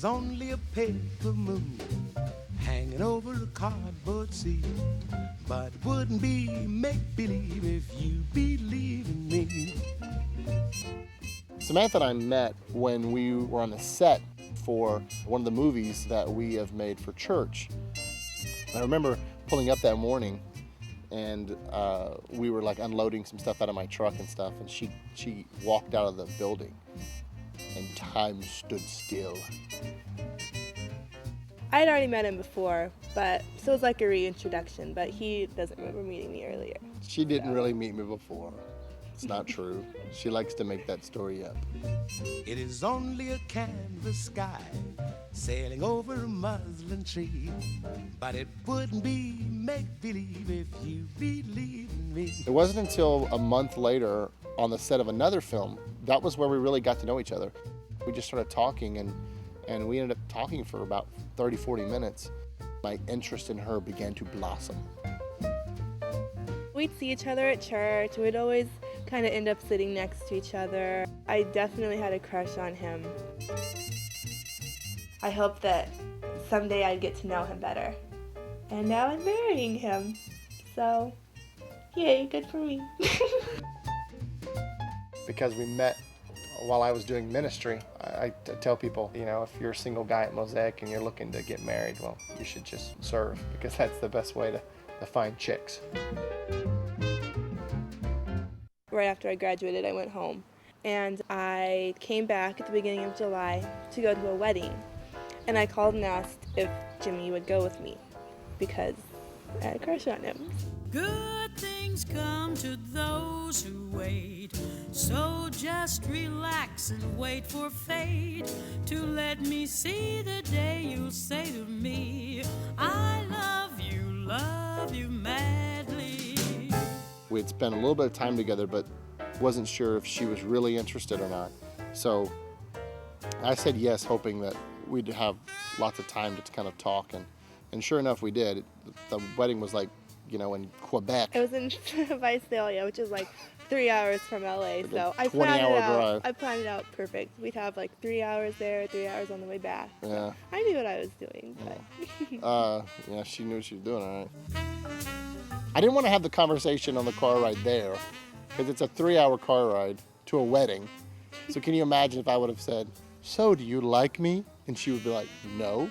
is only a paper moon hanging over a cardboard sea. But it wouldn't be make-believe if you believe in me. Samantha and I met when we were on the set for one of the movies that we have made for church. I remember pulling up that morning and we were like unloading some stuff out of my truck and stuff, and she walked out of the building and time stood still. I'd already met him before, so it was like a reintroduction, but he doesn't remember meeting me earlier. She didn't really meet me before. It's not true. She likes to make that story up. It is only a canvas sky sailing over a muslin tree. But it wouldn't be make-believe if you believe in me. It wasn't until a month later on the set of another film, that was where we really got to know each other. We just started talking and we ended up talking for about 30, 40 minutes. My interest in her began to blossom. We'd see each other at church. We'd always kind of end up sitting next to each other. I definitely had a crush on him. I hoped that someday I'd get to know him better. And now I'm marrying him. So, yay, good for me. Because we met while I was doing ministry. I tell people, you know, if you're a single guy at Mosaic and you're looking to get married, well, you should just serve, because that's the best way to find chicks. Right after I graduated, I went home. And I came back at the beginning of July to go to a wedding. And I called and asked if Jimmy would go with me, because I had a crush on him. Good things come to those who wait, so just relax and wait for fate to let me see the day you'll say to me, I love you madly. We'd spent a little bit of time together, but wasn't sure if she was really interested or not. So I said yes, hoping that we'd have lots of time to kind of talk, and sure enough, we did. The wedding was like, you know, in Quebec. It was in Visalia, which is like 3 hours from LA. So I 20-hour drive. I planned it out perfect. We'd have like 3 hours there, 3 hours on the way back. Yeah. So I knew what I was doing. But Yeah, she knew what she was doing, all right. I didn't want to have the conversation on the car ride there, because it's a 3-hour car ride to a wedding. So can you imagine if I would have said, so do you like me? And she would be like, no.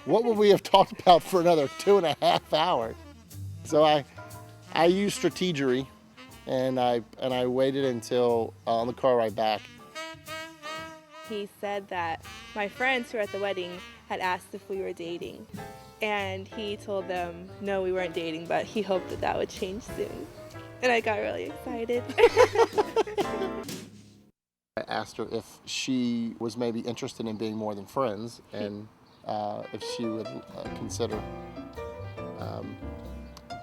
What would we have talked about for another 2.5 hours? So I used strategery, and I waited until on the car ride back. He said that my friends who were at the wedding had asked if we were dating. And he told them, no, we weren't dating, but he hoped that would change soon. And I got really excited. I asked her if she was maybe interested in being more than friends, and if she would consider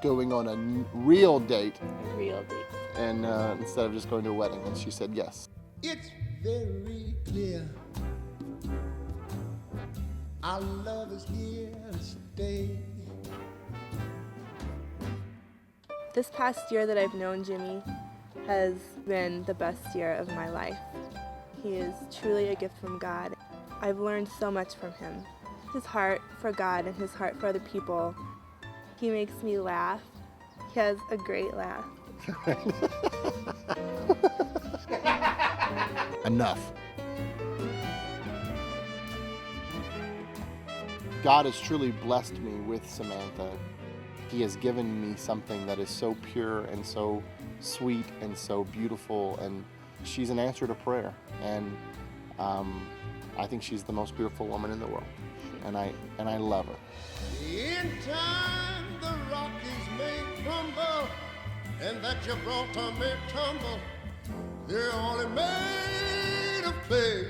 going on a real date. A real date. And instead of just going to a wedding, and she said yes. It's very clear our love is here to stay. This past year that I've known Jimmy has been the best year of my life. He is truly a gift from God. I've learned so much from him. His heart for God and his heart for other people. He makes me laugh. He has a great laugh. Enough. God has truly blessed me with Samantha. He has given me something that is so pure and so sweet and so beautiful, and she's an answer to prayer. And I think she's the most beautiful woman in the world, and I love her. In time the Rockies may crumble, and that Gibraltar may tumble. They're only made of clay.